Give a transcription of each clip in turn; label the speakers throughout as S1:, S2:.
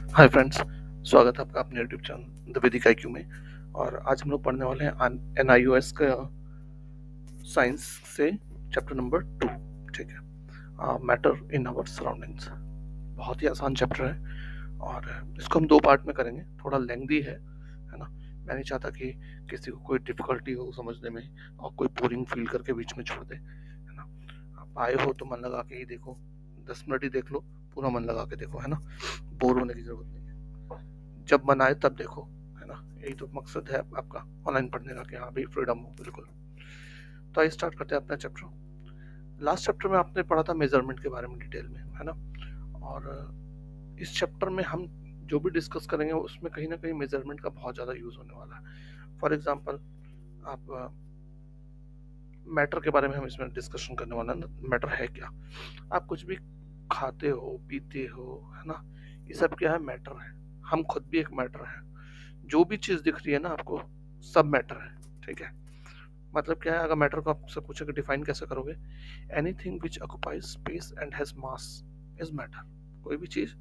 S1: Hi friends, स्वागत है आपका अपने यूट्यूब चैनल द वैदिक आईक्यू में। और आज हम लोग पढ़ने वाले हैं एनआईओएस का साइंस से चैप्टर नंबर 2। ठीक है, मैटर इन आवर सराउंडिंग्स। बहुत ही आसान चैप्टर है और इसको हम 2 पार्ट में करेंगे। थोड़ा लेंथी है ना। मैं नहीं चाहता कि किसी को कोई डिफिकल्टी हो समझने में और कोई बोरिंग फील करके बीच में छोड़ दे, है ना। आप आए हो तो मन लगा के ही देखो, 10 मिनट ही देख लो, पूरा मन लगा के देखो, है ना। बोर होने की जरूरत नहीं है, जब मन आए तब देखो, है ना। यही तो मकसद है आपका ऑनलाइन पढ़ने का, कि हाँ भाई फ्रीडम हो बिल्कुल। तो आइए स्टार्ट करते हैं अपना चैप्टर। लास्ट चैप्टर में आपने पढ़ा था मेजरमेंट के बारे में डिटेल में, है ना। और इस चैप्टर में हम जो भी डिस्कस करेंगे उसमें कहीं ना कहीं मेजरमेंट का बहुत ज़्यादा यूज होने वाला है। फॉर एग्जाम्पल, आप मैटर के बारे में हम इसमें डिस्कशन करने वाला है। मैटर है क्या? आप कुछ भी खाते हो, पीते हो, है ना, ये सब क्या है? मैटर है। हम खुद भी एक मैटर है। जो भी चीज दिख रही है ना आपको, सब मैटर है। ठीक है। मतलब क्या है? अगर मैटर को आपसे पूछे कि डिफाइन कैसे करोगे, anything which occupies space and has mass is matter. कोई भी चीज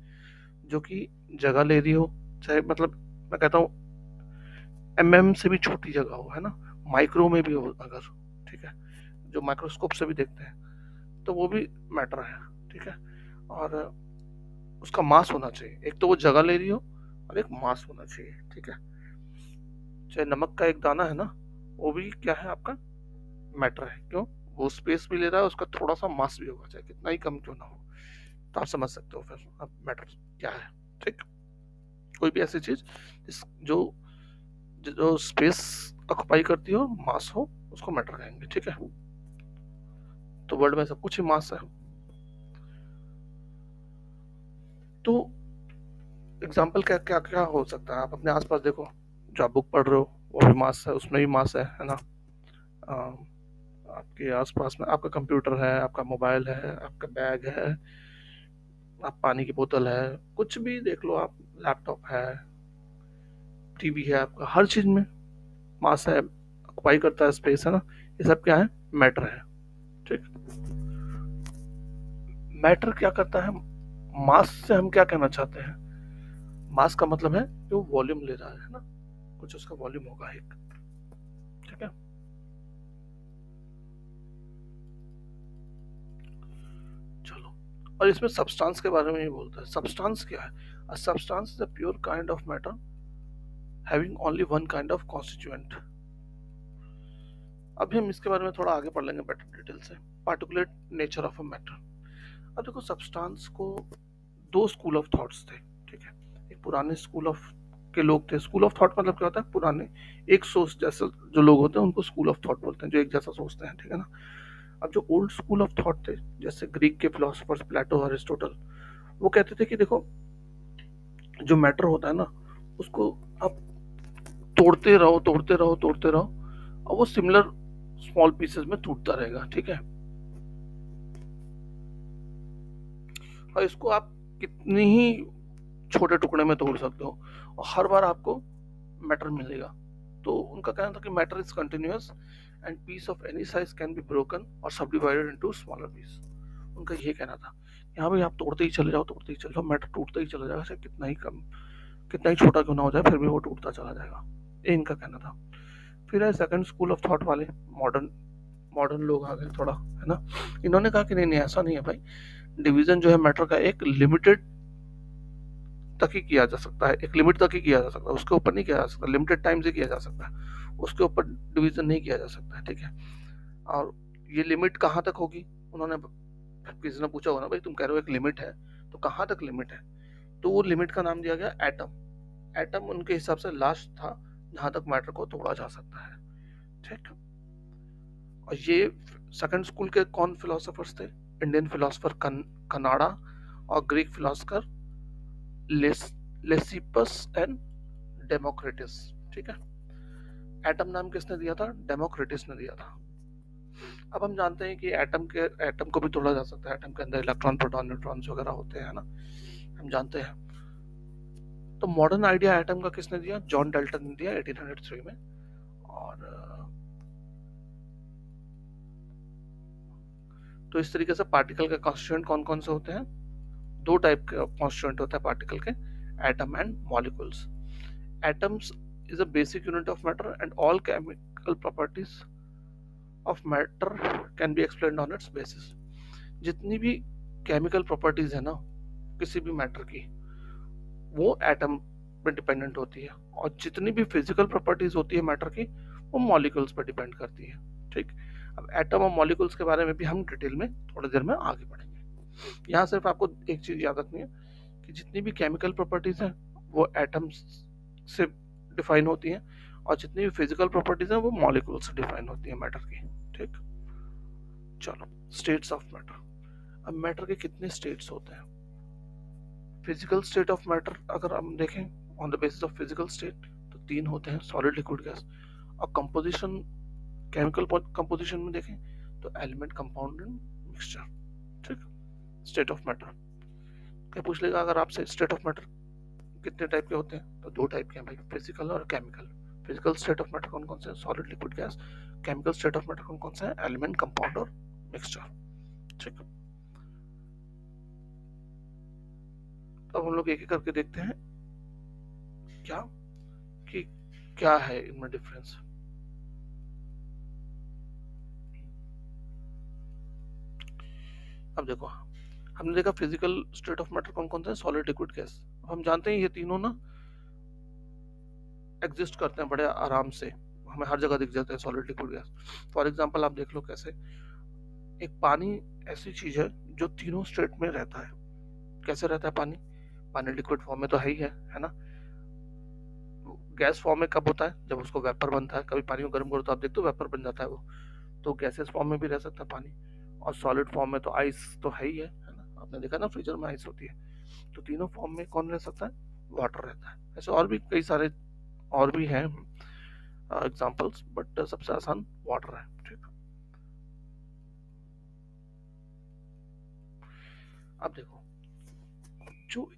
S1: जो कि जगह ले रही हो, चाहे मतलब मैं कहता हूँ से भी छोटी जगह हो, है ना, माइक्रो में भी हो अगर, ठीक है, जो माइक्रोस्कोप से भी देखते हैं, तो वो भी मैटर है। ठीक है। और उसका मास होना चाहिए। एक तो वो जगह ले रही हो और एक मास होना चाहिए। ठीक है। चाहे नमक का एक दाना है ना, वो भी क्या है? आपका मैटर है। क्यों? वो स्पेस भी ले रहा है, उसका थोड़ा सा मास भी होगा, चाहे कितना ही कम क्यों ना हो। तो आप समझ सकते हो फिर अब मैटर क्या है। ठीक। कोई भी ऐसी चीज जो जो स्पेस ऑक्युपाई करती हो, मास हो, उसको मैटर कहेंगे। ठीक है। तो वर्ल्ड में सब कुछ ही मास है। तो एग्जाम्पल क्या क्या क्या हो सकता है? आप अपने आसपास देखो, जो आप बुक पढ़ रहे हो वो भी मास है, उसमें भी मास है ना। अ, आपके आसपास में आपका कंप्यूटर है, आपका मोबाइल है, आपका बैग है, आप पानी की बोतल है, कुछ भी देख लो आप, लैपटॉप है, टीवी है, आपका हर चीज में मास है, ऑक्युपाई करता है स्पेस, है ना। ये सब क्या है? मैटर है। ठीक। मैटर क्या करता है? मास से हम क्या कहना चाहते हैं? मास का मतलब है कि वो वॉल्यूम ले रहा है ना, कुछ उसका वॉल्यूम होगा एक। ठीक है। चलो, और इसमें सब्सटेंस के बारे में ही बोलता है। सब्सटेंस क्या है? A substance is a pure kind of matter having only one kind of constituent. अभी हम इसके बारे में थोड़ा आगे पढ़ लेंगे बेटर डिटेल से। Particular nature of a matter. अब देखो, सब्सटेंस को 2 स्कूल ऑफ थॉट्स थे। ठीक है। एक पुराने स्कूल ऑफ के लोग थे। स्कूल ऑफ थॉट मतलब क्या होता है? पुराने एक सोच जैसे जो लोग होते हैं उनको स्कूल ऑफ थॉट बोलते हैं, जो एक जैसा सोचते हैं। ठीक है ना। अब जो ओल्ड स्कूल ऑफ थॉट थे, जैसे ग्रीक के फिलोसफर्स प्लेटो, अरिस्टोटल, वो कहते थे कि देखो, जो मैटर होता है ना, उसको आप तोड़ते रहो, तोड़ते रहो, तोड़ते रहो, और वो सिमिलर स्मॉल पीसेस में टूटता रहेगा। ठीक है। और इसको आप कितनी ही छोटे टुकड़े में तोड़ सकते हो और हर बार आपको मैटर मिलेगा। तो उनका कहना था कि matter is continuous and piece of any size can be broken और सब डिवाइडेड इनटू स्मॉलर पीस। उनका ये कहना था कि हाँ भाई, आप तोड़ते ही चले जाओ, तोड़ते ही चले जाओ, मैटर टूटता ही चला जाएगा, चाहे कितना ही कम, कितना ही छोटा क्यों ना हो जाए, फिर भी वो टूटता चला जाएगा। ये इनका कहना था। फिर है सेकंड स्कूल ऑफ थॉट वाले, मॉडर्न मॉडर्न लोग आ गए थोड़ा, है ना। इन्होंने कहा कि नहीं नहीं, ऐसा नहीं है भाई। डिवीजन जो है मैटर का एक लिमिटेड तक ही किया जा सकता है, एक लिमिट तक ही किया जा सकता है, उसके ऊपर नहीं किया जा सकता। लिमिटेड टाइम से किया जा सकता है, उसके ऊपर डिवीजन नहीं किया जा सकता है। ठीक है। और ये लिमिट कहाँ तक होगी? उन्होंने, किसी ने पूछा होगा ना, भाई तुम कह रहे हो एक लिमिट है, तो कहाँ तक लिमिट है? तो वो लिमिट का नाम दिया गया एटम। एटम उनके हिसाब से लास्ट था जहां तक मैटर को तोड़ा जा सकता है। ठीक। और ये सेकंड स्कूल के कौन फिलोसोफर्स थे? इंडियन फिलोसोफर कनाडा और ग्रीक फिलोसोफर लेसिपस एंड डेमोक्रेटिस। ठीक है। एटम नाम किसने दिया था? डेमोक्रेटिस ने दिया था। अब हम जानते हैं कि एटम को भी तोड़ा जा सकता है। एटम के अंदर इलेक्ट्रॉन, प्रोटॉन, न्यूट्रॉन्स वगैरह होते हैं, ना, हम जानते हैं। तो मॉडर्न आइडिया एटम का किसने दिया? जॉन डेल्टन ने दिया 1803 में। और तो इस तरीके से पार्टिकल के कॉन्स्टिट्यूएंट कौन कौन से होते हैं? 2 टाइप के कॉन्स्टिट्यूएंट होते हैं पार्टिकल के। atom and molecules. Atoms is a basic unit of matter and all chemical properties of matter can be explained on its basis. जितनी भी केमिकल प्रॉपर्टीज है ना किसी भी मैटर की, वो एटम पे डिपेंडेंट होती है, और जितनी भी फिजिकल प्रॉपर्टीज होती है मैटर की, वो मॉलिक्यूल्स पर डिपेंड करती है। ठीक। अब एटम और मॉलिक्यूल्स के बारे में भी हम डिटेल में थोड़ी देर में आगे बढ़ेंगे। यहाँ सिर्फ आपको एक चीज याद रखनी है कि जितनी भी केमिकल प्रॉपर्टीज हैं वो एटम्स से डिफाइन होती हैं, और जितनी भी फिजिकल प्रॉपर्टीज हैं वो मॉलिक्यूल से डिफाइन होती है मैटर की। ठीक। चलो, स्टेट्स ऑफ मैटर। अब मैटर के कितने स्टेट्स होते हैं? फिजिकल स्टेट ऑफ मैटर अगर हम देखें on the basis of physical state तो 3 होते हैं, सॉलिड, लिक्विड, गैस। और कंपोजिशन, केमिकल कंपोजिशन में देखें तो एलिमेंट, कंपाउंड एंड मिक्सचर। ठीक। स्टेट ऑफ मैटर क्या पूछ लेगा अगर आपसे, स्टेट ऑफ मैटर कितने टाइप के होते हैं? तो 2 टाइप के हैं भाई, फिजिकल और chemical. Physical state of matter कौन कौन से हैं? Solid, liquid, gas. Chemical state of matter कौन कौन से हैं? एलिमेंट, कंपाउंड और मिक्सचर। ठीक। अब हम लोग एक एक करके देखते हैं क्या कि क्या है इनमें डिफरेंस। अब देखो, हमने देखा फिजिकल स्टेट ऑफ मैटर कौन कौन से हैं? Solid, liquid, gas. हम जानते हैं ये तीनों ना एग्जिस्ट करते हैं बड़े आराम से, हमें हर जगह दिख जाते हैं, solid, liquid, gas. For example आप देख लो कैसे, एक पानी ऐसी चीज है जो तीनों स्टेट में रहता है। कैसे रहता है पानी? पानी लिक्विड फॉर्म में तो है ही है ना। गैस फॉर्म में कब होता है? जब उसको वेपर बनता है। कभी पानी को गर्म करो तो आप देखते हो वेपर बन जाता है वो, तो गैसेस फॉर्म में भी रह सकता है पानी। और सॉलिड फॉर्म में तो आइस तो है ही है ना। आपने देखा ना फ्रीजर में आइस होती है। तो तीनों फॉर्म में कौन रह सकता है? वाटर रहता है। ऐसे और भी कई सारे और भी हैं एग्जांपल्स, बट सबसे आसान वाटर है। ठीक। अब देखो, जो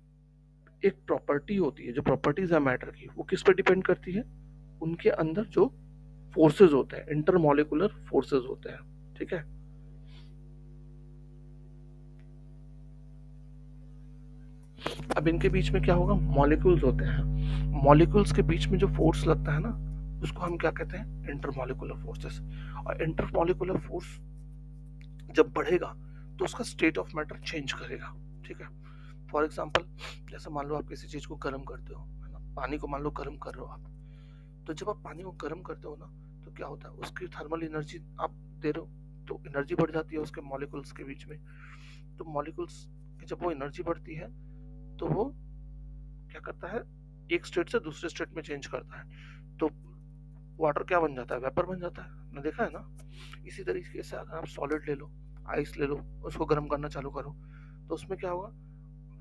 S1: एक प्रॉपर्टी होती है, जो प्रॉपर्टीज है मैटर की, वो किस पर डिपेंड करती है? उनके अंदर जो फोर्सेस होते हैं, इंटरमॉलिकुलर फोर्सेस होते हैं। ठीक है। अब इनके बीच में क्या होगा? मॉलिक्यूल्स होते हैं। मॉलिक्यूल्स के बीच में जो फोर्स लगता है ना, उसको हम क्या कहते हैं? Intermolecular forces. और इंटरमॉलिकुलर फोर्स जब बढ़ेगा तो उसका स्टेट ऑफ मैटर चेंज करेगा। ठीक है। फॉर एग्जाम्पल, जैसे मान लो आप किसी चीज को गर्म करते हो, है ना। पानी को मान लो गर्म कर रहे हो आप, तो जब आप पानी को गर्म करते हो ना, तो क्या होता है? उसकी थर्मल एनर्जी आप दे रहे हो, तो एनर्जी बढ़ जाती है उसके मॉलिक्यूल्स के बीच में। तो मॉलिक्यूल्स की जब वो एनर्जी बढ़ती है तो वो क्या करता है? एक स्टेट से दूसरे स्टेट में चेंज करता है। तो वाटर क्या बन जाता है? वेपर बन जाता है ना। देखा है ना। इसी तरीके से अगर आप सॉलिड ले लो, आइस ले लो, उसको गर्म करना चालू करो, तो उसमें क्या होगा?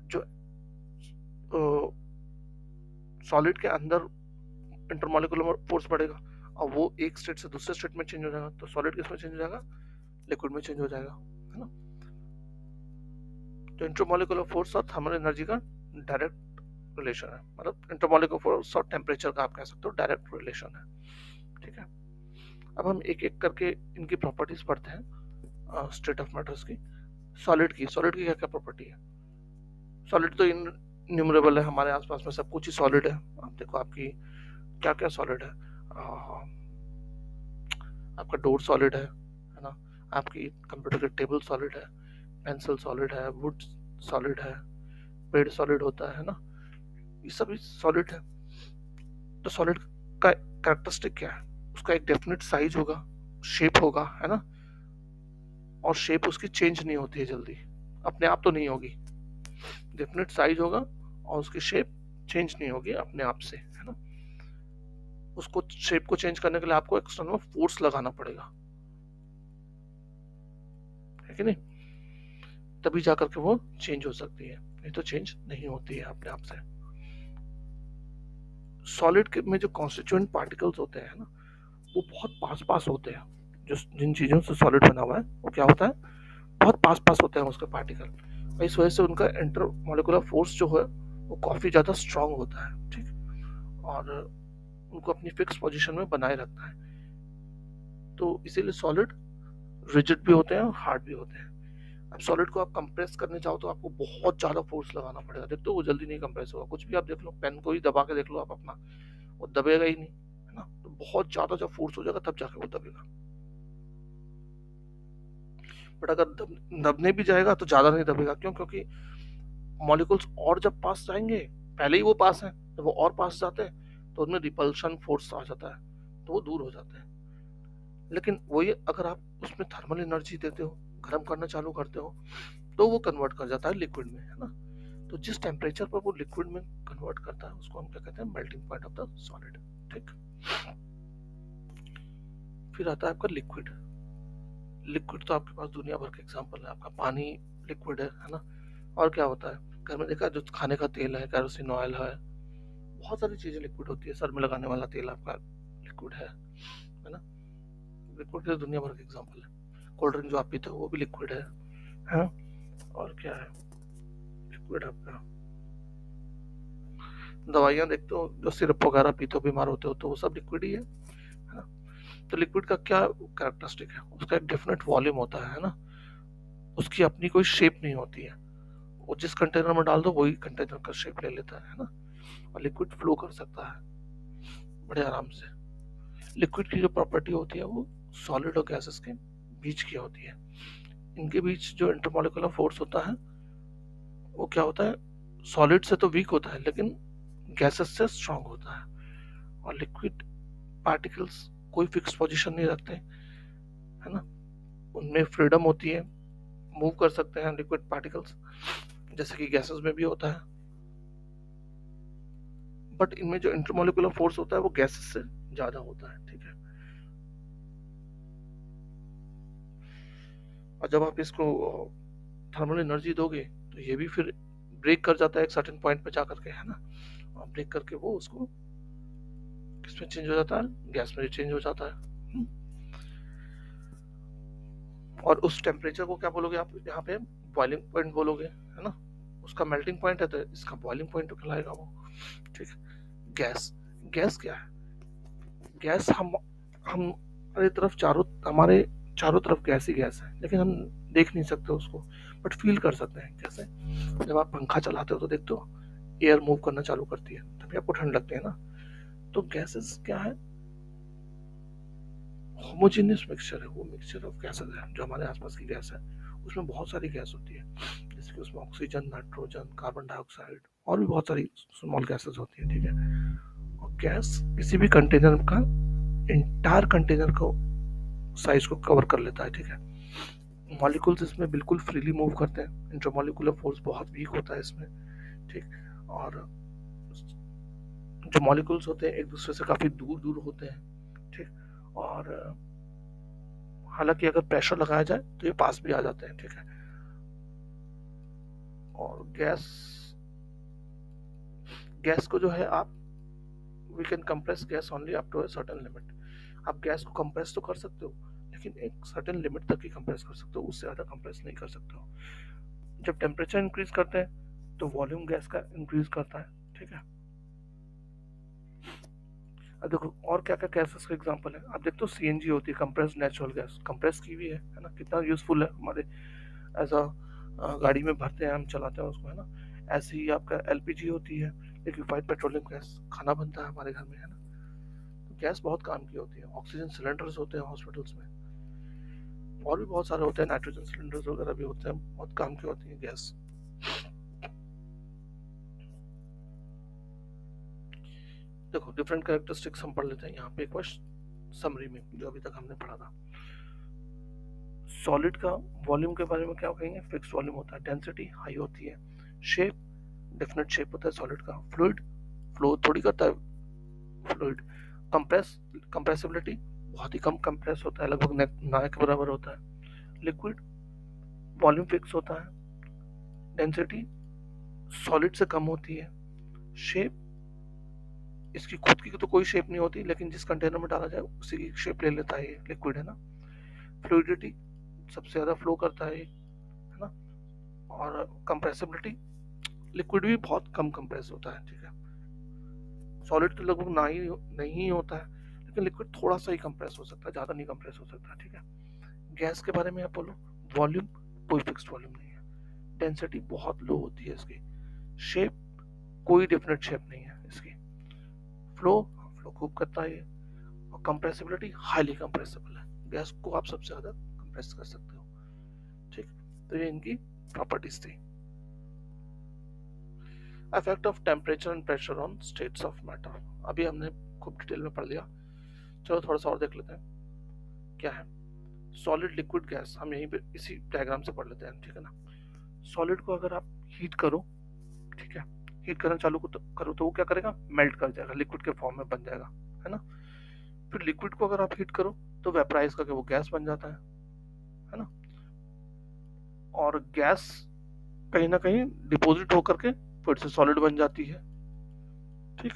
S1: जो सॉलिड के अंदर इंटरमॉलिकुलर फोर्स बढ़ेगा, और वो एक स्टेट से दूसरे स्टेट में चेंज हो जाएगा। तो सॉलिड किस में चेंज हो जाएगा? लिक्विड में चेंज हो जाएगा, है ना। तो इंटरमॉलिकुलर फोर्स और थर्मल एनर्जी का डायरेक्ट रिलेशन है, मतलब इंटरमॉलिकुलर फोर्स और टेम्परेचर का आप कह सकते हो डायरेक्ट रिलेशन है। ठीक है। अब हम एक एक करके इनकी प्रॉपर्टीज पढ़ते हैं स्टेट ऑफ मैटर्स की। सॉलिड की क्या क्या प्रॉपर्टी है? सॉलिड तो इन्यूमरेबल है, हमारे आसपास में सब कुछ ही सॉलिड है। आप देखो आपकी क्या क्या सॉलिड है। आपका डोर सॉलिड है ना। आपकी कंप्यूटर की टेबल सॉलिड है, पेंसिल सॉलिड है, वुड सॉलिड है, पेड़ सॉलिड होता है ना। ये सभी सॉलिड है। तो सॉलिड का कैरेक्टरिस्टिक क्या है? उसका एक डेफिनेट साइज होगा, शेप होगा, है ना। और शेप उसकी चेंज नहीं होती है जल्दी, अपने आप तो नहीं होगी। डेफिनेट साइज होगा और उसकी शेप चेंज नहीं होगी अपने आप से, है ना। उसको शेप को चेंज करने के लिए आपको एक्सटर्नल फोर्स लगाना पड़ेगा, है कि नहीं। तभी जाकर के वो चेंज हो सकती है, नहीं तो चेंज नहीं होती है अपने आप से। सॉलिड में जो कॉन्स्टिट्यूएंट पार्टिकल्स होते हैं ना, वो बहुत पास पास होते हैं। जो जिन चीजों से सॉलिड बना हुआ है वो क्या होता है? बहुत पास पास होते हैं उसके पार्टिकल। इस वजह से उनका इंटर मॉलिकुलर फोर्स जो है वो काफी ज्यादा स्ट्रांग होता है। ठीक। और उनको अपनी फिक्स पोजीशन में बनाए रखता है। तो इसीलिए सॉलिड रिजिड भी होते हैं और हार्ड भी होते हैं। अब सॉलिड को आप कंप्रेस करने चाहो तो आपको बहुत ज्यादा फोर्स लगाना पड़ेगा, देखते हो वो जल्दी नहीं कंप्रेस होगा। कुछ भी आप देख लो, पेन को ही दबा के देख लो आप अपना, वो दबेगा ही नहीं, है ना। तो बहुत ज्यादा जब फोर्स हो जाएगा तब जाके वो दबेगा। बट अगर दबने भी जाएगा तो ज्यादा नहीं दबेगा, क्यों? क्योंकि मॉलिक्यूल्स और जब पास जाएंगे, पहले ही वो पास है, जब वो और पास जाते हैं तो उनमें रिपल्शन फोर्स आ जाता है, तो वो दूर हो जाते हैं। लेकिन वही अगर आप उसमें थर्मल एनर्जी देते हो, गर्म करना चालू करते हो, तो वो कन्वर्ट कर जाता है लिक्विड में, है ना। तो जिस टेम्परेचर पर वो लिक्विड में कन्वर्ट करता है उसको हम क्या कहते हैं, melting point of the solid. ठीक। फिर आता है आपका लिक्विड। लिक्विड तो आपके पास दुनिया भर के एग्जांपल है, आपका पानी लिक्विड है ना। और क्या होता है, घर में देखा जो खाने का तेल है, कैरोसिन ऑयल है, बहुत सारी चीजें लिक्विड होती है। सर में लगाने वाला तेल आपका लिक्विड है ना। लिक्विड के दुनिया भर के एग्जांपल है। कोल्ड ड्रिंक जो आप पीते हो वो भी लिक्विड है। और क्या है लिक्विड आपका, दवाइयाँ देखते हो जो सिरप वगैरह पीते हो, बीमार होते हो, तो वो सब लिक्विड ही है ना। तो लिक्विड का क्या कैरेक्टरिस्टिक है, उसका एक डेफिनेट वॉल्यूम होता है ना, उसकी अपनी कोई शेप नहीं होती है, वो जिस कंटेनर में डाल दो वही कंटेनर का शेप ले लेता है ना। और लिक्विड फ्लो कर सकता है बड़े आराम से। लिक्विड की जो प्रॉपर्टी होती है वो सॉलिड और गैसेस के बीच की होती है। इनके बीच जो इंटरमोलिकुलर फोर्स होता है वो क्या होता है, सॉलिड से तो वीक होता है लेकिन गैसेस से स्ट्रांग होता है। और लिक्विड पार्टिकल्स कोई फिक्स पोजीशन नहीं रखते, है ना। उनमें फ्रीडम होती है, मूव कर सकते हैं लिक्विड पार्टिकल्स, जैसे कि गैसेस में भी होता है। बट इनमें जो इंटरमोलिकुलर फोर्स होता है वो गैसेस से ज्यादा होता है। ठीक है। और जब आप इसको थर्मल एनर्जी दोगे तो ये भी फिर ब्रेक कर जाता है एक सर्टेन पॉइंट पे जाकर के, है ना। और ब्रेक करके वो उसको किसमें चेंज हो जाता है, गैस में चेंज हो जाता है। और उस टेम्परेचर को क्या बोलोगे आप यहाँ पे, बॉइलिंग पॉइंट बोलोगे, है ना। उसका मेल्टिंग पॉइंट है तो इसका बॉइलिंग पॉइंट तो कहलाएगा वो। ठीक है। गैस, गैस क्या है, गैस हम हमारे तरफ हमारे चारों तरफ गैस ही गैस है, लेकिन हम देख नहीं सकते उसको, बट फील कर सकते हैं। कैसे, जब आप पंखा चलाते हो तो देखते हो एयर मूव करना चालू करती है, तभी आपको ठंड लगती है ना। तो गैसेस क्या है, होमोजेनियस मिक्सचर है, वो मिक्सचर ऑफ गैसेस है जो हमारे आसपास की गैस है। उसमें बहुत सारी गैस होती है, जैसे कि उसमें ऑक्सीजन, नाइट्रोजन, कार्बन डाइऑक्साइड और भी बहुत सारी स्मॉल गैसेस होती है। ठीक है। और गैस किसी भी कंटेनर का इंटायर कंटेनर को साइज को कवर कर लेता है। ठीक है। मॉलिक्यूल्स इसमें बिल्कुल फ्रीली मूव करते हैं, इंटरमॉलिक्यूलर फोर्स बहुत वीक होता है इसमें। ठीक। और जो मॉलिक्यूल्स होते हैं एक दूसरे से काफी दूर दूर होते हैं। ठीक। और हालांकि अगर प्रेशर लगाया जाए तो ये पास भी आ जाते हैं। ठीक है। और गैस, गैस को जो है आप, we can compress gas only up to a certain limit. आप गैस को कंप्रेस तो कर सकते हो लेकिन एक सर्टेन लिमिट तक ही कंप्रेस कर सकते हो, उससे ज्यादा कंप्रेस नहीं कर सकते हो। जब टेम्परेचर इंक्रीज करते हैं तो वॉल्यूम गैस का इंक्रीज करता है। ठीक है। अब देखो और क्या क्या गैसेस का एग्जांपल है, आप देखते हो सीएनजी होती है, कंप्रेस्ड नेचुरल गैस, कंप्रेस की हुई है ना, कितना यूजफुल है हमारे एज अ गाड़ी में भरते हैं हम, चलाते हैं उसको, है ना। ऐसे ही आपका एलपीजी होती है, लिक्विफाइड पेट्रोलियम गैस, खाना बनता है हमारे घर में, है ना। तो गैस बहुत काम की होती है। ऑक्सीजन सिलेंडर्स होते हैं हॉस्पिटल्स में, और भी बहुत सारे होते हैं, नाइट्रोजन सिलेंडर्स वगैरह भी होते हैं, बहुत काम की होती है गैस। देखो डिफरेंट कैरेक्टरिस्टिक्स हम पढ़ लेते हैं यहाँ पे एक बार समरी में, जो अभी तक हमने पढ़ा था। सॉलिड का वॉल्यूम के बारे में क्या कहेंगे, फिक्स वॉल्यूम होता है, डेंसिटी हाई होती है, शेप डेफिनेट शेप होता है सॉलिड का, फ्लूइड फ्लो थोड़ी करता है फ्लूइड, कंप्रेस कंप्रेसिबिलिटी बहुत ही कम कंप्रेस होता है, लगभग ना के बराबर होता है। लिक्विड वॉल्यूम फिक्स होता है, डेंसिटी सॉलिड से कम होती है, शेप इसकी खुद की तो कोई शेप नहीं होती, लेकिन जिस कंटेनर में डाला जाए उसी की शेप ले लेता है ये लिक्विड, है ना। फ्लूइडिटी सबसे ज्यादा फ्लो करता है ना। और कंप्रेसिबिलिटी, लिक्विड भी बहुत कम कंप्रेस होता है। ठीक है। सॉलिड तो लगभग ना ही नहीं होता है, लेकिन लिक्विड थोड़ा सा ही कंप्रेस हो सकता है, ज्यादा नहीं कंप्रेस हो सकता। ठीक है। गैस के बारे में आप बोलो, वॉल्यूम कोई फिक्स्ड वॉल्यूम नहीं है, डेंसिटी बहुत लो होती है इसकी, शेप कोई डेफिनेट शेप नहीं है इसकी, फ्लो फ्लो खूब करता है ये, और कंप्रेसिबिलिटी हाईली कंप्रेसिबल है, गैस को आप सबसे ज्यादा कंप्रेस कर सकते हो। ठीक, तो ये इनकी प्रॉपर्टीज थी। Effect of temperature and pressure on states of matter, अभी हमने खूब डिटेल में पढ़ लिया, चलो थोड़ा सा और देख लेते हैं क्या है। सॉलिड लिक्विड गैस हम यहीं पे इसी डायग्राम से पढ़ लेते हैं, ठीक है ना। सॉलिड को अगर आप हीट करो, ठीक है, हीट करना चालू करो तो वो क्या करेगा, मेल्ट कर जाएगा, लिक्विड के फॉर्म में बन जाएगा, है ना। फिर लिक्विड को अगर आप हीट करो तो वेपराइज करके वो गैस बन जाता है ना। और गैस कहीं ना कहीं डिपोजिट होकर के फिर से सॉलिड बन जाती है, ठीक।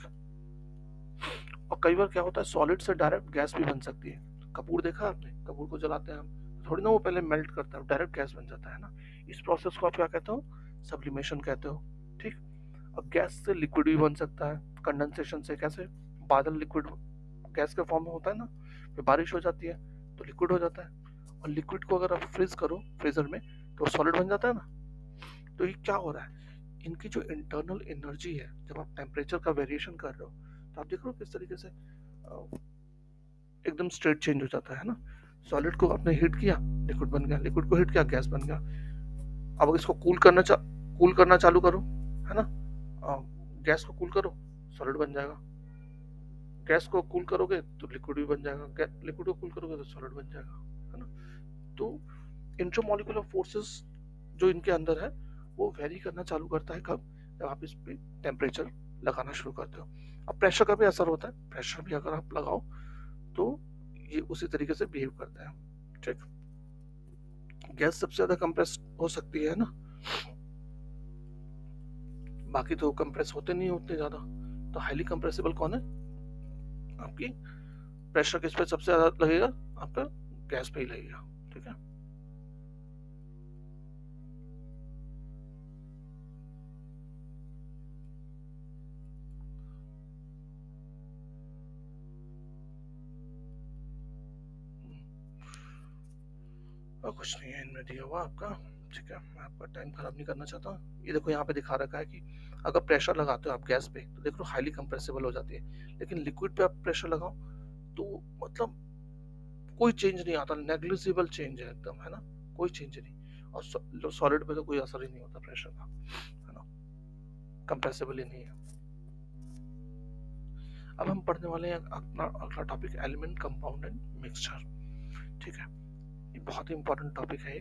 S1: और कई बार क्या होता है, सॉलिड से डायरेक्ट गैस भी बन सकती है। कपूर देखा आपने, कपूर को जलाते हैं हम, थोड़ी ना वो पहले मेल्ट करता है, डायरेक्ट गैस बन जाता है ना। इस प्रोसेस को आप क्या कहते हो, सब्लिमेशन कहते हो, ठीक। अब गैस से लिक्विड भी बन सकता है, कंडेंसेशन से, कैसे, बादल लिक्विड गैस के फॉर्म में होता है ना, फिर बारिश हो जाती है तो लिक्विड हो जाता है। और लिक्विड को अगर आप फ्रीज करो फ्रीजर में तो सॉलिड बन जाता है ना। तो ये क्या हो रहा है, इनकी जो इंटरनल एनर्जी है, जब आप टेम्परेचर का वेरिएशन कर रहे हो तो आप देख रहे हो किस तरीके से एकदम स्ट्रेट चेंज हो जाता है ना। सॉलिड को आपने हीट किया, लिक्विड बन गया, लिक्विड को हीट किया, गैस बन गया। अब इसको कूल करना चालू करो, है ना, गैस को कूल करो, सॉलिड बन जाएगा। गैस को कूल करोगे तो लिक्विड भी बन जाएगा, लिक्विड को कूल करोगे तो सॉलिड बन जाएगा, है ना। तो इंट्रामोलिकुलर फोर्सेस जो इनके अंदर है वो वेरी करना चालू करता है कब, जब आप इस पे टेम्परेचर लगाना शुरू करते हो। अब प्रेशर का भी असर होता है, प्रेशर भी अगर आप लगाओ तो ये उसी तरीके से बिहेव करता है, ठीक। गैस सबसे ज्यादा कंप्रेस हो सकती है ना, बाकी तो कंप्रेस होते नहीं होते ज्यादा। तो हाईली कंप्रेसिबल कौन है आपकी, प्रेशर किस पे सबसे ज्यादा लगेगा, आपका गैस पे ही लगेगा, ठीक है। और कुछ नहीं है इनमें दिया हुआ आपका, ठीक है, मैं आपका टाइम खराब नहीं करना चाहता। ये देखो यहाँ पे दिखा रखा है कि अगर प्रेशर लगाते हो आप गैस पे तो देखो हाईली कंप्रेसिबल हो जाती है, लेकिन लिक्विड पे आप प्रेशर लगाओ तो मतलब कोई चेंज नहीं आता, नेग्लिजिबल चेंज है एकदम, है ना, कोई चेंज नहीं। और सॉलिड पे तो कोई असर ही नहीं होता प्रेशर का, है ना, कंप्रेसिबल ही नहीं है। अब हम पढ़ने वाले हैं अपना अगला topic, element, compound and mixture, ठीक है। ये बहुत ही इंपॉर्टेंट टॉपिक है।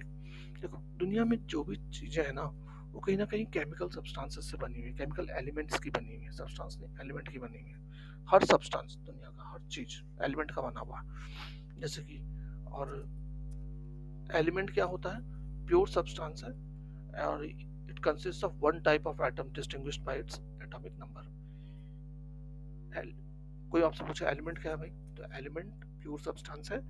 S1: देखो दुनिया में जो भी चीजें है ना वो कहीं ना कहीं केमिकल सब्सटेंसेस से बनी हुई है, केमिकल एलिमेंट्स की बनी हुई है, सब्सटेंस नहीं, एलिमेंट की बनी हुई है। हर सब्सटेंस दुनिया का हर चीज एलिमेंट का बना हुआ है, जैसे कि, और एलिमेंट क्या होता है, प्योर सब्सटेंस है, और it consist of one type of atom distinguished by its atomic number. कोई आपसे पूछे एलिमेंट क्या है भाई, तो एलिमेंट प्योर सब्सटेंस है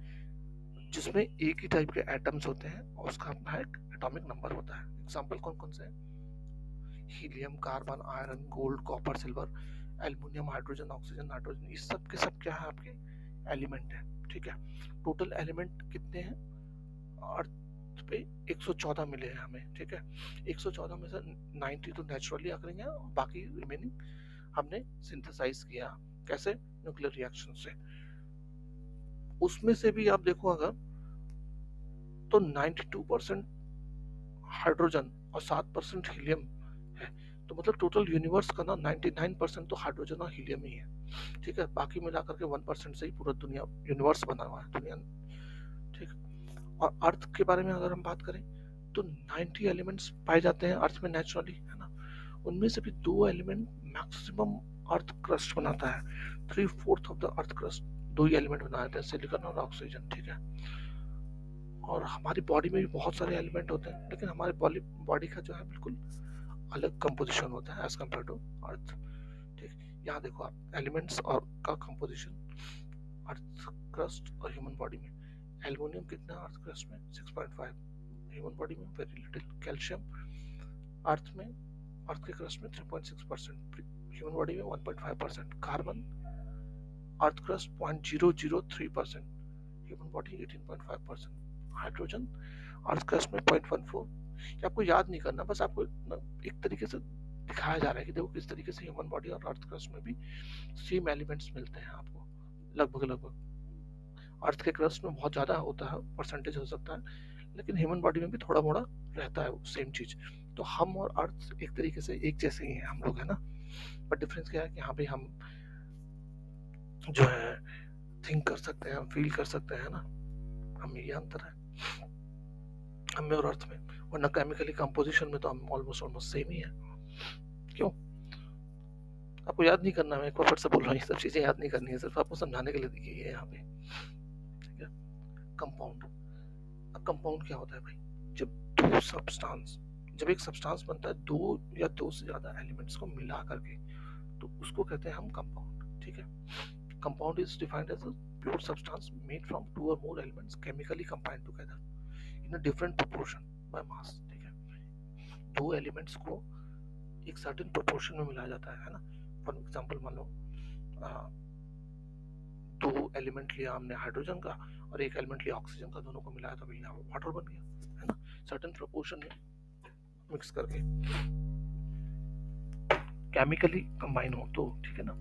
S1: जिसमें एक ही टाइप के एटम्स होते हैं और उसका अपना एक एटॉमिक नंबर होता है। एग्जांपल कौन कौन से हैं, helium, carbon, iron, gold, copper, silver, aluminium, hydrogen, oxygen, nitrogen, ये सब के सब क्या है आपके एलिमेंट है, ठीक है। टोटल एलिमेंट कितने हैं अर्थ पे, 114 मिले हैं हमें, ठीक है। 114 में से 90 तो नेचुरली अकरिंग है और बाकी रिमेनिंग हमने सिंथेसाइज किया, कैसे, न्यूक्लियर रिएक्शन से। उसमें से भी आप देखो अगर तो 92% हाइड्रोजन और 7% हीलियम है। तो मतलब टोटल यूनिवर्स का ना 99% तो हाइड्रोजन और हीलियम ही है, ठीक है। बाकी मिलाकर के 1% से ही पूरा दुनिया यूनिवर्स बना हुआ है दुनिया, ठीक। और अर्थ के बारे में अगर हम बात करें तो 90 एलिमेंट्स पाए जाते हैं अर्थ में नेचुरली, है ना। उनमें से भी दो एलिमेंट मैक्सिमम अर्थ क्रस्ट बनाता है, 3/4 ऑफ द अर्थ क्रस्ट दो ही एलिमेंट बनाते हैं, सिलिकॉन और ऑक्सीजन, ठीक है। और हमारी बॉडी में भी बहुत सारे एलिमेंट होते हैं, लेकिन हमारे बॉडी का जो है बिल्कुल अलग कंपोजिशन होता है एज कम्पेयर टू अर्थ, ठीक। यहाँ देखो आप एलिमेंट्स और का कंपोजिशन अर्थ क्रस्ट और ह्यूमन बॉडी में, एल्युमिनियम कितना है अर्थ क्रस्ट में, 6.5, ह्यूमन बॉडी में वेरी लिटिल। कैल्शियम अर्थ में, अर्थ के क्रस्ट में 3.6%, ह्यूमन बॉडी में 1.5%। Carbon earth crust 0.003%, human body 18.5%। Hydrogen earth crust में 0.14। ये आपको याद नहीं करना, बस आपको एक तरीके से दिखाया जा रहा है कि देखो किस तरीके से ह्यूमन बॉडी और अर्थ क्रस्ट में भी सेम एलिमेंट्स मिलते हैं आपको, लगभग लगभग। अर्थ के क्रस्ट में बहुत ज्यादा होता है, परसेंटेज हो सकता है, लेकिन ह्यूमन बॉडी में भी थोड़ा मोड़ा रहता है सेम चीज। तो हम और अर्थ एक तरीके से एक जैसे ही हैं हम लोग, है ना। पर डिफरेंस क्या है कि यहाँ पे हम जो है थिंक कर सकते हैं, हम फील कर सकते हैं ना, हम ये अंतर है हमें और अर्थ में। वरना केमिकली कंपोजिशन में तो हम ऑलमोस्ट सेम ही है। क्यों? आपको याद नहीं करना, मैं एक बार फिर से बोल रहा हूँ, ये सब चीजें याद नहीं करनी है, सिर्फ आपको समझाने के लिए दी गई है यहाँ पे, ठीक है। कंपाउंड, अब कंपाउंड क्या होता है भाई? जब एक सब्सटेंस बनता है दो या दो से ज्यादा एलिमेंट्स को मिला करके, तो उसको कहते हैं हम कंपाउंड, ठीक है। Compound is defined as a pure substance made from 2 और more elements chemically combined together in a different proportion by mass, ठीक है। दो एलिमेंट्स को एक सर्टेन प्रोपोर्शन में मिलाया जाता है ना। फॉर एग्जांपल मान लो दो एलिमेंट लिया हमने हाइड्रोजन का और एक एलिमेंट लिया ऑक्सीजन का, दोनों को मिलाया तो भैया वाटर बन गया, है ना, सर्टेन प्रोपोर्शन में मिक्स करके केमिकली कंबाइन हो तो, ठीक है ना।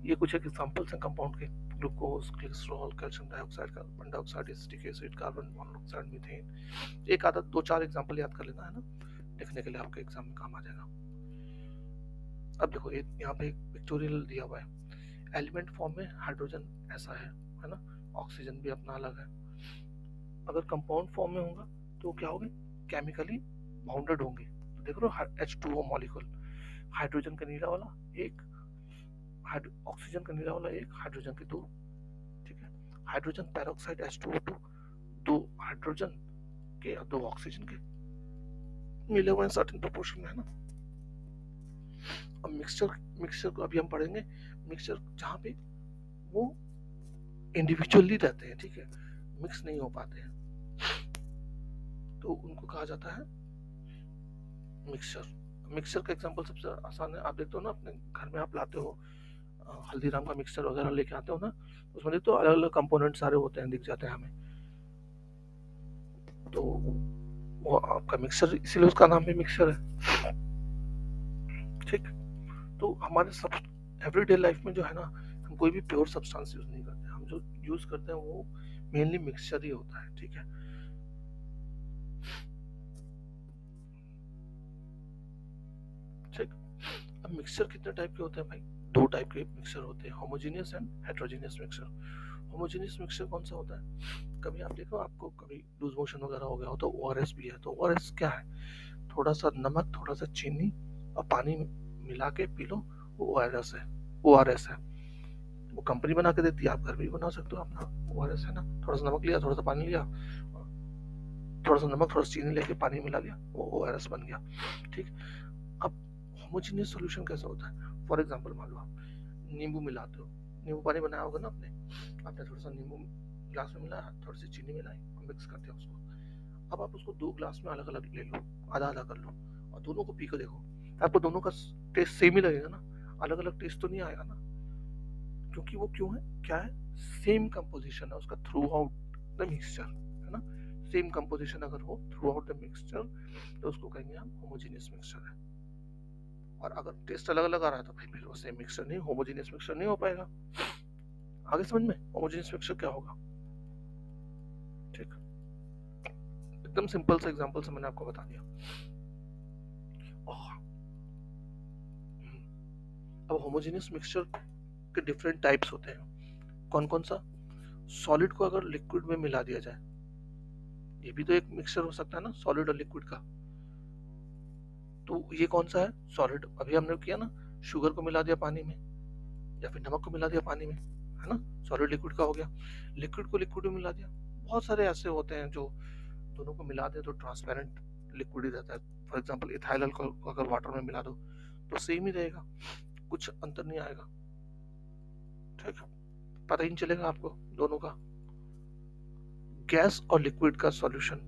S1: ये कुछ एक एग्जांपल्स हैं कंपाउंड के, glucose, glycerol, calcium dioxide, carbon dioxide, acetic acid, carbon monoxide, methane. एक आधा दो चार एग्जांपल याद कर लेना, है ना, लिखने के लिए आपके एग्जाम में काम आ जाएगा। अब देखो यहाँ पे एक पिक्टोरियल दिया हुआ है, एलिमेंट फॉर्म में हाइड्रोजन ऐसा है ना, ऑक्सीजन भी अपना अलग है। अगर कंपाउंड फॉर्म में होगा तो क्या होंगे? केमिकली बाउंडेड होंगे। तो देख रहे हो H2O मॉलिक्यूल, हाइड्रोजन का नीला वाला एक, ऑक्सीजन का नीला वाला एक, हाइड्रोजन के दो, ठीक है। हाइड्रोजन पेरोक्साइड H2O2, दो हाइड्रोजन के और दो ऑक्सीजन के मिले हुए हैं सर्टेन प्रोपोर्शन में, है ना। अब मिक्सचर को अभी हम पढ़ेंगे, मिक्सचर जहाँ पे वो इंडिविजुअली रहते हैं, ठीक है, मिक्स नहीं हो पाते हैं, तो उनको कहा जाता है मिक्सचर। मिक्सचर का एग्जांपल सबसे आसान है, आप देखते हो ना अपने घर में आप लाते हो हल्दीराम का मिक्सचर वगैरह लेके आते हो ना, उसमें देखते हो अलग अलग कंपोनेंट सारे होते हैं, दिख जाते हैं हमें, तो वो आपका मिक्सचर, इसीलिए उसका नाम भी मिक्सचर है, ठीक। तो हमारे सब एवरीडे लाइफ में जो है ना, हम कोई भी प्योर सब्सटेंस यूज नहीं करते, हम जो यूज करते हैं वो मेनली मिक्सचर ही होता है, ठीक है। ठीक। अब मिक्सचर कितने टाइप के होते हैं भाई? दो टाइप के मिक्सचर होते हैं, homogeneous and heterogeneous mixture. Homogeneous mixture कौन सा होता है? कभी आप देखो आपको कभी लूज मोशन वगैरह हो गया हो तो ORS भी है, तो ORS क्या है? थोड़ा सा नमक, थोड़ा सा चीनी और पानी मिला के पी लो, वो ORS है। वो कंपनी बना के देती है, आप घर भी बना सकते हो अपना ORS, है ना। थोड़ा सा नमक लिया, थोड़ा सा पानी लिया, थोड़ा सा नमक थोड़ा सा चीनी लेके पानी मिला लिया, वो ORS बन गया, ठीक। अब होमोजेनियस सॉल्यूशन कैसा होता है? फॉर एग्जांपल मान लो आप नींबू मिलाते हो, नींबू पानी बनाया होगा ना आपने थोड़ा सा नींबू ग्लास में मिलाया, थोड़ी सी चीनी मिलाई और मिक्स करते हो उसको। अब आप उसको दो ग्लास में अलग अलग ले लो, आधा आधा कर लो और दोनों को पी कर देखो, आपको दोनों का टेस्ट सेम ही लगेगा ना, अलग अलग टेस्ट तो नहीं आएगा ना, क्योंकि वो क्यों है, क्या है, सेम कंपोजिशन है उसका थ्रू आउट द मिक्सचर, है ना। सेम कंपोजिशन अगर हो थ्रू आउट द मिक्सचर तो उसको कहेंगे हम होमोजेनियस मिक्सचर है। और अगर टेस्ट अलग अलग आ रहा है तो भाई फिर वो सेम मिक्सचर नहीं, होमोजेनियस मिक्सचर नहीं हो पाएगा। आगे समझ में होमोजेनियस मिक्सचर क्या होगा, ठीक। एकदम सिंपल सा एग्जांपल से मैंने आपको बता दिया। अब होमोजेनियस मिक्सचर के डिफरेंट टाइप्स होते हैं, कौन कौन सा? सॉलिड को अगर लिक्विड में मिला दिया जाए, ये भी तो एक मिक्सचर हो सकता है ना, सॉलिड और लिक्विड का। तो ये कौन सा है? सॉलिड। अभी हमने किया ना, शुगर को मिला दिया पानी में या फिर नमक को मिला दिया पानी में, है ना, सॉलिड लिक्विड का हो गया। लिक्विड को लिक्विड में मिला दिया, बहुत सारे ऐसे होते हैं जो दोनों को मिला दे तो ट्रांसपेरेंट लिक्विड ही रहता है। फॉर एग्जांपल इथाइल अल्कोहल को अगर वाटर में मिला दो तो सेम ही रहेगा, कुछ अंतर नहीं आएगा, ठीक। पता ही नहीं चलेगा आपको दोनों का। गैस और लिक्विड का सॉल्यूशन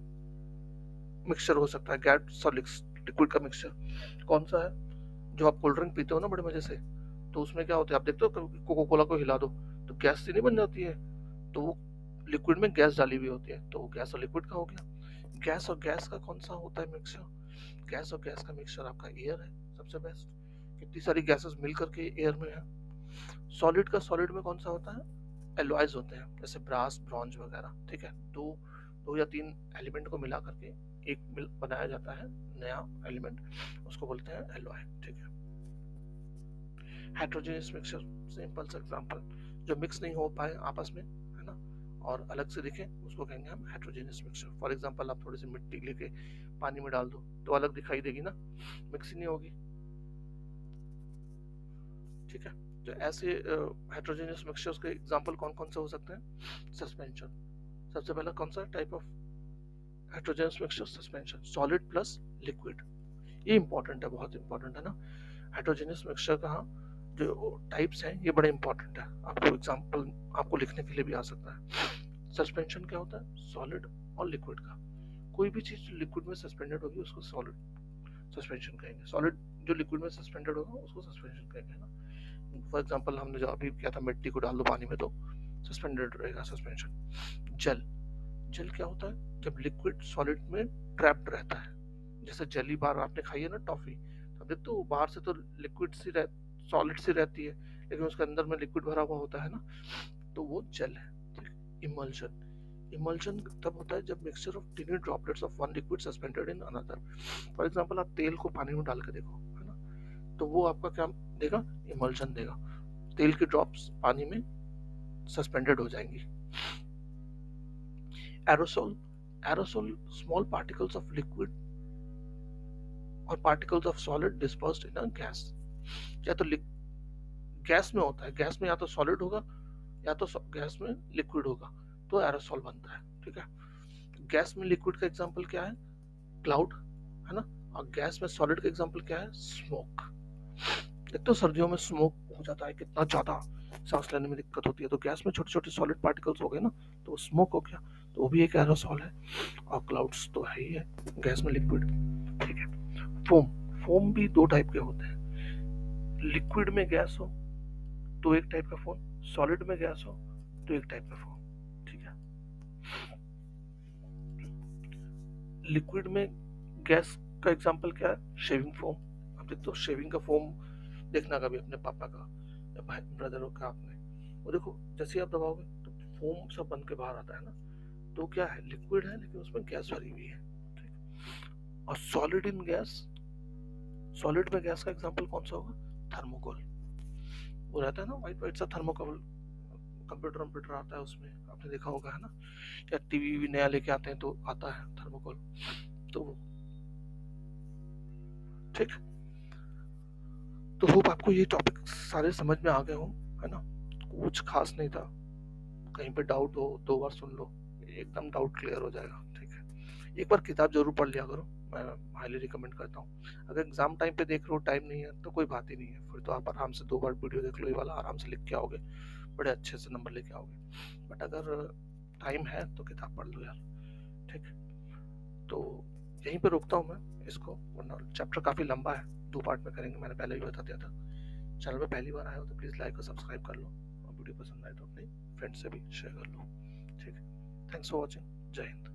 S1: मिक्सचर हो सकता है, गैस और लिक्विड का मिक्सचर कौन सा है? जो आप कोल्ड ड्रिंक पीते हो ना बड़े मजे से, तो उसमें क्या होता है, आप देखते हो कोको कोला को हिला दो तो गैस सी नहीं बन जाती है, तो वो लिक्विड में गैस डाली हुई होती है, तो गैस और लिक्विड का हो गया। गैस और गैस का कौन सा होता है मिक्सचर? गैस और गैस का मिक्सचर आपका एयर है सबसे बेस्ट। कितनी सारी गैसेस मिल करके एयर में है। सॉलिड का सॉलिड में कौन सा होता है? एलॉयज होते हैं, जैसे ब्रास, ब्रॉन्ज वगैरह, ठीक है। दो दो या तीन एलिमेंट को मिला करके एक मिल बनाया जाता है नया एलिमेंट, उसको बोलते हैं एलॉय, ठीक है। हेट्रोजेनियस मिक्सचर, सिंपल सा एग्जांपल, जो मिक्स नहीं हो पाए आपस में, है ना, और अलग से दिखे, उसको कहेंगे हम हेट्रोजेनियस मिक्सचर। फॉर एग्जांपल, आप थोड़ी सी मिट्टी लेके पानी में डाल दो तो अलग दिखाई देगी ना, मिक्स ही नहीं होगी, ठीक है। तो ऐसे हेट्रोजेनियस मिक्सचर्स के एग्जांपल कौन कौन से हो सकते हैं? सस्पेंशन, सबसे पहला कौन सा type of heterogeneous mixture? Suspension, solid plus liquid. ये इंपॉर्टेंट है, बहुत इंपॉर्टेंट है ना। हेट्रोजेनियस मिक्सचर का जो टाइप्स हैं ये बड़े इंपॉर्टेंट है, आपको एग्जांपल आपको लिखने के लिए भी आ सकता है। सस्पेंशन क्या होता है? सॉलिड और लिक्विड का। कोई भी चीज लिक्विड में सस्पेंडेड होगी उसको सॉलिड सस्पेंशन कहेंगे, सॉलिड जो लिक्विड में सस्पेंडेड होगा उसको सस्पेंशन कहेंगे ना। फॉर एग्जांपल, हमने जो अभी किया था, मिट्टी को डाल दो पानी में तो सस्पेंडेड रहेगा, सस्पेंशन। जल, जल क्या होता है? जब लिक्विड सॉलिड में ट्रैप्ड रहता है। जैसे जली बार आपने खाई है ना टॉफी, तो देख तो बाहर से तो लिक्विड सी सॉलिड सी रहती है, लेकिन उसके अंदर में लिक्विड भरा हुआ होता है ना, तो वो जल है। इमल्शन, इमल्शन तब होता है जब mixture of टिनी droplets of one liquid suspended in another. For example, आप तेल को पानी में डाल के देखो, है ना, तो वो आपका क्या देगा? इमल्शन देगा। तेल की ड्रॉप्स पानी में सस्पेंडेड हो जाएंगी। Aerosol, aerosol small particles of liquid और particles of solid dispersed in a gas. या तो गैस में होता है, गैस में या तो सॉलिड होगा या तो गैस में लिक्विड होगा, तो एरोसोल बनता है, ठीक है। गैस में लिक्विड का एग्जांपल क्या है? क्लाउड, है ना। और गैस में सॉलिड का एग्जांपल क्या है? स्मोक। एक तो सर्दियों में स्मोक हो जाता है, कितना ज्यादा सांस लेने में दिक्कत होती है, तो गैस में छोटे छोटे सॉलिड पार्टिकल्स हो गए ना, तो स्मोक हो गया, तो वो भी एक एरोसोल है। और क्लाउड्स तो है ही है गैस में लिक्विड, ठीक है। फोम, फोम भी दो टाइप के होते हैं। लिक्विड में गैस हो तो एक टाइप का फोम, सॉलिड में गैस हो तो एक टाइप का फोम, ठीक है। लिक्विड में गैस का एग्जांपल क्या है? Shaving foam. आप देखते हो शेविंग का फोम, देखना कभी अपने पापा का या भाई ब्रदर का, आपने वो देखो, जैसे आप दबाओगे तो फोम सब बन के बाहर आता है ना, तो क्या है? लिक्विड है लेकिन उसमें गैस भरी हुई है, ठीक। और सॉलिड इन गैस, सॉलिड में गैस का एग्जांपल कौन सा होगा? थर्मोकोल। वो रहता है ना व्हाइट व्हाइट सा थर्मोकोल, कंप्यूटर कंप्यूटर आता है उसमें, आपने देखा होगा, है ना। या टीवी भी नया लेके आते हैं तो आता है थर्मोकोल, तो ठीक। तो होप आपको ये टॉपिक सारे समझ में आ गए हो, है ना। कुछ खास नहीं था, कहीं पे डाउट हो दो बार सुन लो, एकदम डाउट क्लियर हो जाएगा, ठीक है। एक बार किताब जरूर पढ़ लिया करो, मैं हाईली रिकमेंड करता हूँ। अगर एग्जाम टाइम पे देख रहे हो, टाइम नहीं है तो कोई बात ही नहीं है, फिर तो आप आराम से दो बार वीडियो देख लो, ये वाला आराम से लिख के आओगे, बड़े अच्छे से नंबर लेके आओगे। बट अगर टाइम है तो किताब पढ़ लो यार, ठीक है। तो यहीं पे रोकता हूँ मैं इसको, वरना चैप्टर काफी लंबा है, दो पार्ट में करेंगे, मैंने पहले भी बता दिया था। चैनल पे पहली बार आए हो तो प्लीज लाइक और सब्सक्राइब कर लो, और वीडियो पसंद आए तो अपने फ्रेंड से भी शेयर कर लो, ठीक है। थैंक्स फॉर वॉचिंग, जय हिंद।